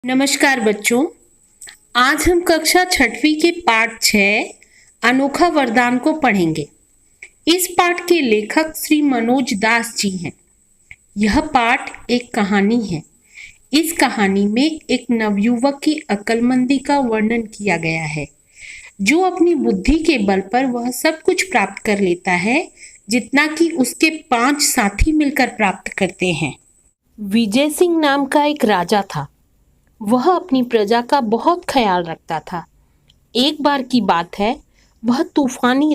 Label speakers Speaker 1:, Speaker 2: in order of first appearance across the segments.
Speaker 1: नमस्कार बच्चों। आज हम कक्षा छठवीं के पाठ 6 अनोखा वरदान को पढ़ेंगे। इस पाठ के लेखक श्री मनोज दास जी हैं। यह पाठ एक कहानी है। इस कहानी में एक नवयुवक की अक्लमंदी का वर्णन किया गया है, जो अपनी बुद्धि के बल पर वह सब कुछ प्राप्त कर लेता है जितना कि उसके 5 साथी मिलकर प्राप्त करते हैं। विजय सिंह नाम का एक राजा था। वह अपनी प्रजा का बहुत ख्याल रखता था। एक बार की बात है, वह तूफानी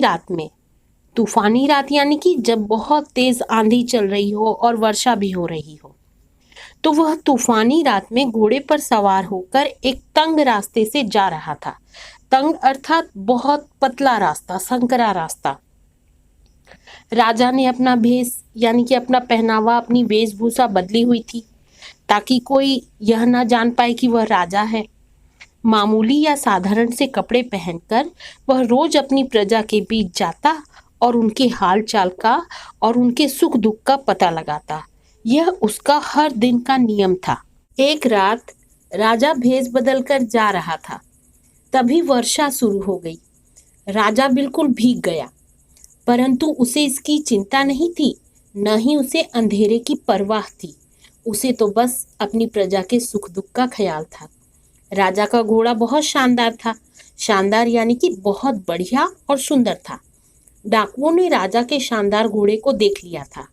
Speaker 1: रात यानी कि जब बहुत तेज आंधी चल रही हो और वर्षा भी हो रही हो, तो वह तूफानी रात में घोड़े पर सवार होकर एक तंग रास्ते से जा रहा था। तंग अर्थात बहुत पतला रास्ता, संकरा रास्ता। राजा ने अपना भेष यानी कि अपना पहनावा, अपनी वेशभूषा बदली हुई थी ताकि कोई यह ना जान पाए कि वह राजा है। मामूली या साधारण से कपड़े पहनकर वह रोज अपनी प्रजा के बीच जाता और उनके हाल चाल का और उनके सुख दुख का पता लगाता। यह उसका हर दिन का नियम था। एक रात राजा भेष बदलकर जा रहा था, तभी वर्षा शुरू हो गई। राजा बिल्कुल भीग गया, परंतु उसे इसकी चिंता नहीं थी, न ही उसे अंधेरे की परवाह थी। उसे तो बस अपनी प्रजा के सुख दुख का ख्याल था। राजा का घोड़ा बहुत शानदार था। शानदार यानी कि बहुत बढ़िया और सुंदर था। डाकुओं ने राजा के शानदार घोड़े को देख लिया था।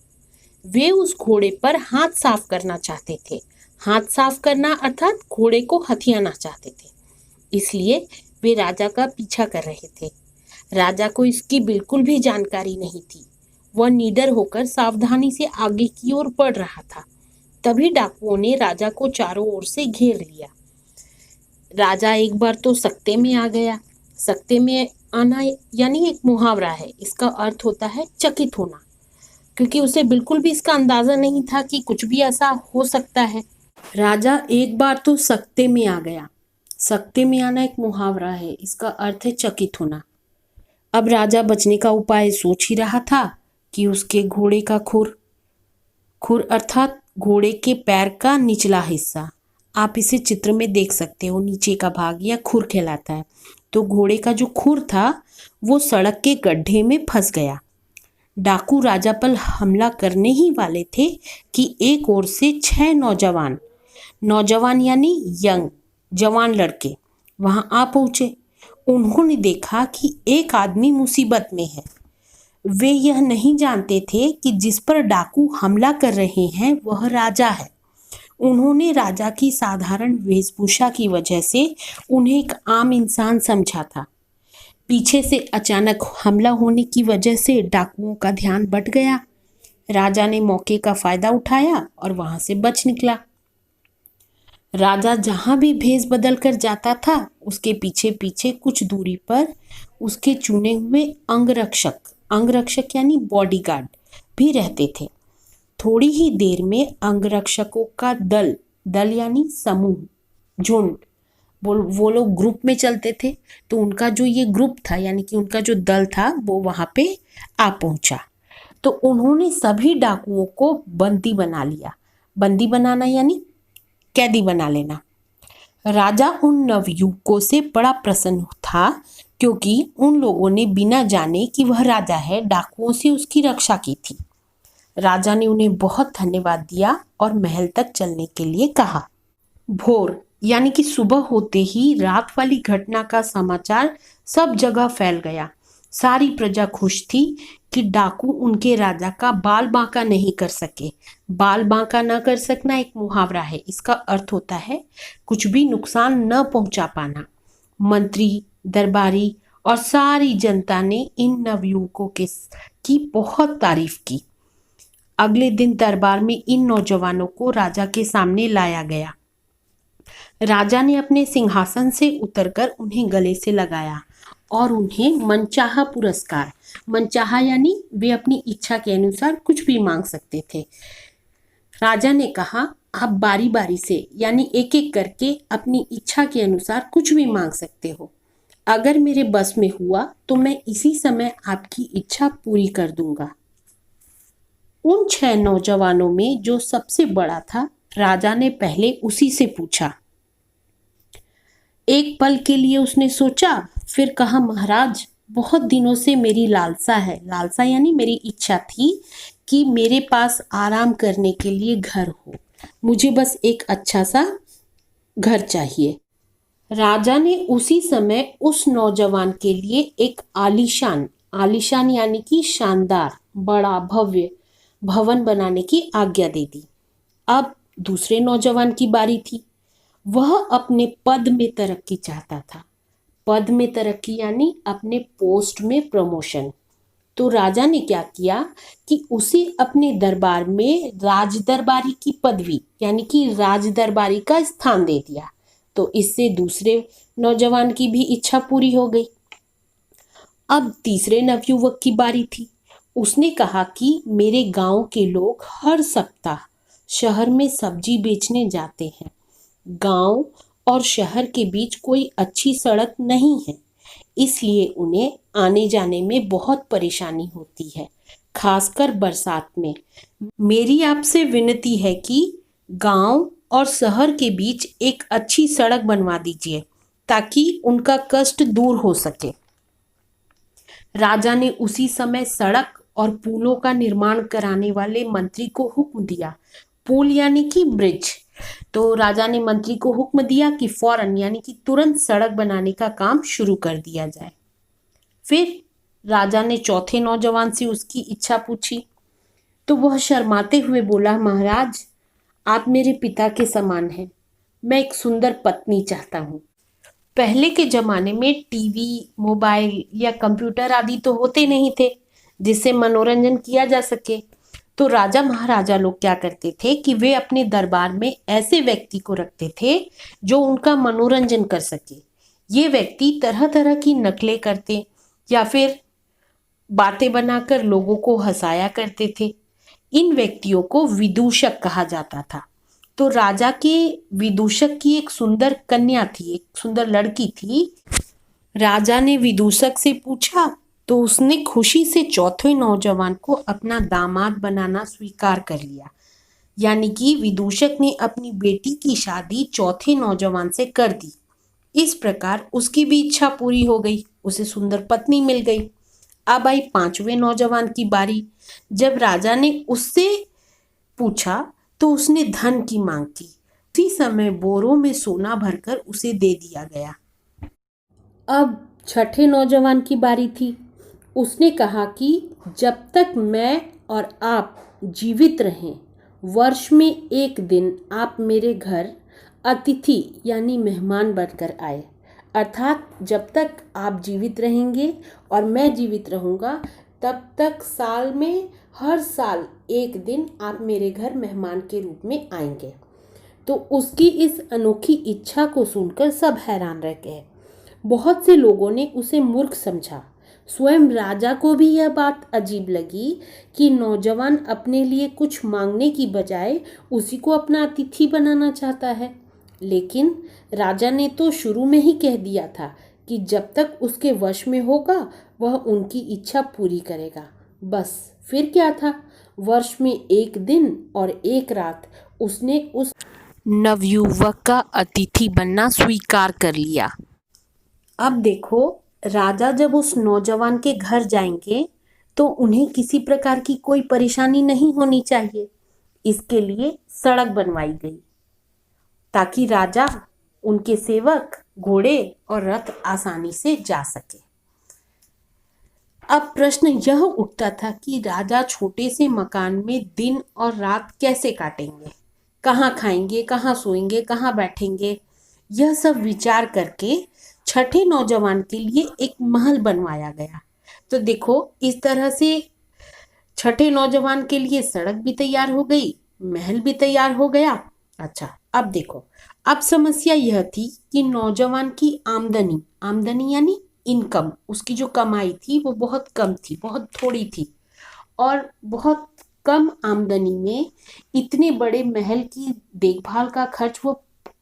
Speaker 1: वे उस घोड़े पर हाथ साफ करना चाहते थे। हाथ साफ करना अर्थात घोड़े को हथियाना चाहते थे। इसलिए वे राजा का पीछा कर रहे थे। राजा को इसकी बिल्कुल भी जानकारी नहीं थी। वह निडर होकर सावधानी से आगे की ओर बढ़ रहा था। तभी डाकुओं ने राजा को चारों ओर से घेर लिया। राजा एक बार तो सकते में आ गया। सकते में आना यानी एक मुहावरा है। इसका अर्थ होता है चकित होना, क्योंकि उसे बिल्कुल भी इसका अंदाजा नहीं था कि कुछ भी ऐसा हो सकता है। राजा एक बार तो सकते में आ गया। सकते में आना एक मुहावरा है, इसका अर्थ है चकित होना। अब राजा बचने का उपाय सोच ही रहा था कि उसके घोड़े का खुर अर्थात घोड़े के पैर का निचला हिस्सा, आप इसे चित्र में देख सकते हो, नीचे का भाग या खुर कहलाता है। तो घोड़े का जो खुर था वो सड़क के गड्ढे में फंस गया। डाकू राजा पर हमला करने ही वाले थे कि एक ओर से 6 नौजवान यानी यंग जवान लड़के वहां आ पहुंचे। उन्होंने देखा कि एक आदमी मुसीबत में है। वे यह नहीं जानते थे कि जिस पर डाकू हमला कर रहे हैं वह राजा है। उन्होंने राजा की साधारण वेशभूषा की वजह से उन्हें एक आम इंसान समझा था। पीछे से अचानक हमला होने की वजह से डाकुओं का ध्यान बट गया। राजा ने मौके का फायदा उठाया और वहां से बच निकला। राजा जहां भी भेष बदल कर जाता था, उसके पीछे पीछे कुछ दूरी पर उसके चुने हुए अंगरक्षक यानी बॉडीगार्ड भी रहते थे। थोड़ी ही देर में अंगरक्षकों का दल यानी समूह, झुंड, वो लोग ग्रुप में चलते थे। तो उनका जो ये ग्रुप था यानी कि उनका जो दल था वो वहां पे आ पहुंचा। तो उन्होंने सभी डाकुओं को बंदी बना लिया। बंदी बनाना यानी कैदी बना लेना। राजा उन नवयुवकों से बड़ा प्रसन्न था, क्योंकि उन लोगों ने बिना जाने कि वह राजा है डाकुओं से उसकी रक्षा की थी। राजा ने उन्हें बहुत धन्यवाद दिया और महल तक चलने के लिए कहा। भोर यानी कि सुबह होते ही रात वाली घटना का समाचार सब जगह फैल गया। सारी प्रजा खुश थी कि डाकू उनके राजा का बाल बांका नहीं कर सके। बाल बांका न कर सकना एक मुहावरा है। इसका अर्थ होता है कुछ भी नुकसान न पहुंचा पाना। मंत्री, दरबारी और सारी जनता ने इन नवयुवकों की बहुत तारीफ की। अगले दिन दरबार में इन नौजवानों को राजा के सामने लाया गया। राजा ने अपने सिंहासन से उतरकर उन्हें गले से लगाया और उन्हें मनचाहा पुरस्कार, मनचाहा यानी वे अपनी इच्छा के अनुसार कुछ भी मांग सकते थे। राजा ने कहा, आप बारी बारी से यानी एक एक करके अपनी इच्छा के अनुसार कुछ भी मांग सकते हो। अगर मेरे बस में हुआ तो मैं इसी समय आपकी इच्छा पूरी कर दूंगा। उन 6 नौजवानों में जो सबसे बड़ा था, राजा ने पहले उसी से पूछा, एक पल के लिए उसने सोचा, फिर कहा, महाराज, बहुत दिनों से मेरी लालसा है, लालसा यानी मेरी इच्छा थी कि मेरे पास आराम करने के लिए घर हो। मुझे बस एक अच्छा सा घर चाहिए। राजा ने उसी समय उस नौजवान के लिए एक आलीशान, आलीशान यानी कि शानदार, बड़ा, भव्य भवन बनाने की आज्ञा दे दी। अब दूसरे नौजवान की बारी थी। वह अपने पद में तरक्की चाहता था। पद में तरक्की यानी अपने पोस्ट में प्रमोशन। तो राजा ने क्या किया कि उसे अपने दरबार में राज दरबारी की पदवी यानी कि राज दरबारी का स्थान दे दिया। तो इससे दूसरे नौजवान की भी इच्छा पूरी हो गई। अब तीसरे नवयुवक की बारी थी। उसने कहा कि मेरे गांव के लोग हर सप्ताह शहर में सब्जी बेचने जाते हैं। गांव और शहर के बीच कोई अच्छी सड़क नहीं है, इसलिए उन्हें आने जाने में बहुत परेशानी होती है, खासकर बरसात में। मेरी आपसे विनती है कि गांव और शहर के बीच एक अच्छी सड़क बनवा दीजिए ताकि उनका कष्ट दूर हो सके। राजा ने उसी समय सड़क और पुलों का निर्माण कराने वाले मंत्री को हुक्म दिया। पुल यानी कि ब्रिज। तो राजा ने मंत्री को हुक्म दिया कि फौरन यानी कि तुरंत सड़क बनाने का काम शुरू कर दिया जाए। फिर राजा ने चौथे नौजवान से उसकी इच्छा पूछी। तो वह शर्माते हुए बोला, महाराज, आप मेरे पिता के समान हैं। मैं एक सुंदर पत्नी चाहता हूँ। पहले के जमाने में टीवी, मोबाइल या कंप्यूटर आदि तो होते नहीं थे जिससे मनोरंजन किया जा सके। तो राजा महाराजा लोग क्या करते थे कि वे अपने दरबार में ऐसे व्यक्ति को रखते थे जो उनका मनोरंजन कर सके। ये व्यक्ति तरह तरह की नकलें करते या फिर बातें बनाकर लोगों को हंसाया करते थे। इन व्यक्तियों को विदूषक कहा जाता था। तो राजा के विदूषक की एक सुंदर कन्या थी, एक सुंदर लड़की थी। राजा ने विदूषक से पूछा तो उसने खुशी से चौथे नौजवान को अपना दामाद बनाना स्वीकार कर लिया। यानी कि विदूषक ने अपनी बेटी की शादी चौथे नौजवान से कर दी। इस प्रकार उसकी भी इच्छा पूरी हो गई, उसे सुंदर पत्नी मिल गई। अब आई पांचवें नौजवान की बारी। जब राजा ने उससे पूछा तो उसने धन की मांग की। उसी समय बोरों में सोना भरकर उसे दे दिया गया। अब छठे नौजवान की बारी थी। उसने कहा कि जब तक मैं और आप जीवित रहें, वर्ष में एक दिन आप मेरे घर अतिथि यानी मेहमान बनकर आए। अर्थात जब तक आप जीवित रहेंगे और मैं जीवित रहूँगा, तब तक साल में हर साल एक दिन आप मेरे घर मेहमान के रूप में आएंगे। तो उसकी इस अनोखी इच्छा को सुनकर सब हैरान रह गए। बहुत से लोगों ने उसे मूर्ख समझा। स्वयं राजा को भी यह बात अजीब लगी कि नौजवान अपने लिए कुछ मांगने की बजाय उसी को अपना अतिथि बनाना चाहता है। लेकिन राजा ने तो शुरू में ही कह दिया था कि जब तक उसके वश में होगा वह उनकी इच्छा पूरी करेगा। बस फिर क्या था, वर्ष में एक दिन और एक रात उसने उस नवयुवक का अतिथि बनना स्वीकार कर लिया। अब देखो, राजा जब उस नौजवान के घर जाएंगे तो उन्हें किसी प्रकार की कोई परेशानी नहीं होनी चाहिए। इसके लिए सड़क बनवाई गई ताकि राजा, उनके सेवक, घोड़े और रथ आसानी से जा सके। अब प्रश्न यह उठता था कि राजा छोटे से मकान में दिन और रात कैसे काटेंगे, कहाँ खाएंगे, कहाँ सोएंगे, कहाँ बैठेंगे। यह सब विचार करके छठे नौजवान के लिए एक महल बनवाया गया। तो देखो, इस तरह से छठे नौजवान के लिए सड़क भी तैयार हो गई, महल भी तैयार हो गया। अच्छा, अब देखो, अब समस्या यह थी कि नौजवान की आमदनी, आमदनी यानी इनकम, उसकी जो कमाई थी वो बहुत कम थी, बहुत थोड़ी थी। और बहुत कम आमदनी में इतने बड़े महल की देखभाल का खर्च वो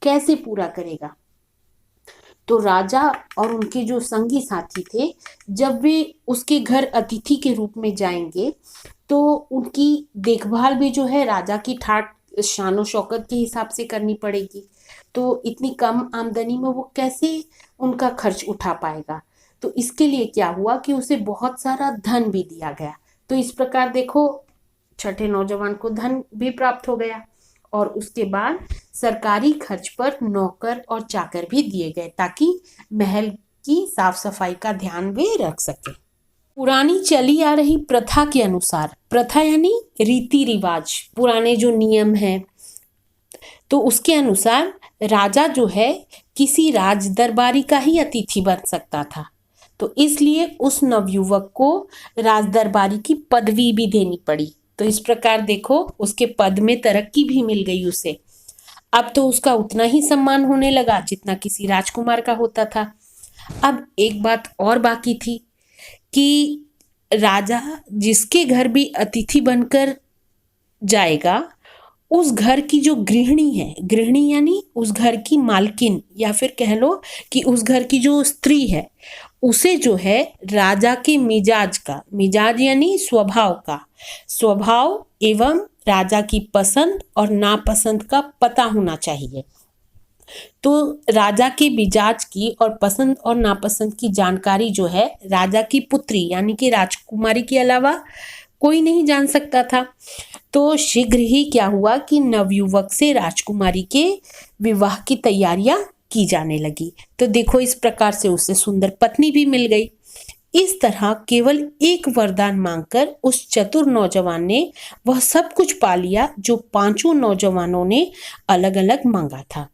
Speaker 1: कैसे पूरा करेगा। तो राजा और उनके जो संगी साथी थे, जब वे उसके घर अतिथि के रूप में जाएंगे तो उनकी देखभाल भी जो है राजा की ठाट शानो शौकत के हिसाब से करनी पड़ेगी। तो इतनी कम आमदनी में वो कैसे उनका खर्च उठा पाएगा। तो इसके लिए क्या हुआ कि उसे बहुत सारा धन भी दिया गया। तो इस प्रकार देखो छठे नौजवान को धन भी प्राप्त हो गया और उसके बाद सरकारी खर्च पर नौकर और चाकर भी दिए गए ताकि महल की साफ सफाई का ध्यान वे रख सके। पुरानी चली आ रही प्रथा के अनुसार, प्रथा यानी रीति रिवाज, पुराने जो नियम हैं, तो उसके अनुसार राजा जो है किसी राज दरबारी का ही अतिथि बन सकता था। तो इसलिए उस नवयुवक को राज दरबारी की पदवी भी देनी पड़ी। तो इस प्रकार देखो उसके पद में तरक्की भी मिल गई उसे। अब तो उसका उतना ही सम्मान होने लगा जितना किसी राजकुमार का होता था। अब एक बात और बाकी थी कि राजा जिसके घर भी अतिथि बनकर जाएगा, उस घर की जो गृहिणी है, गृहिणी यानी उस घर की मालकिन, या फिर कह लो कि उस घर की जो स्त्री है, उसे जो है राजा के मिजाज का, मिजाज यानी स्वभाव का, स्वभाव एवं राजा की पसंद और नापसंद का पता होना चाहिए। तो राजा के मिजाज की और पसंद और नापसंद की जानकारी जो है राजा की पुत्री यानी कि राजकुमारी के अलावा कोई नहीं जान सकता था। तो शीघ्र ही क्या हुआ कि नवयुवक से राजकुमारी के विवाह की तैयारियां की जाने लगी। तो देखो इस प्रकार से उसे सुंदर पत्नी भी मिल गई। इस तरह केवल एक वरदान मांगकर उस चतुर नौजवान ने वह सब कुछ पा लिया जो पांचों नौजवानों ने अलग अलग मांगा था।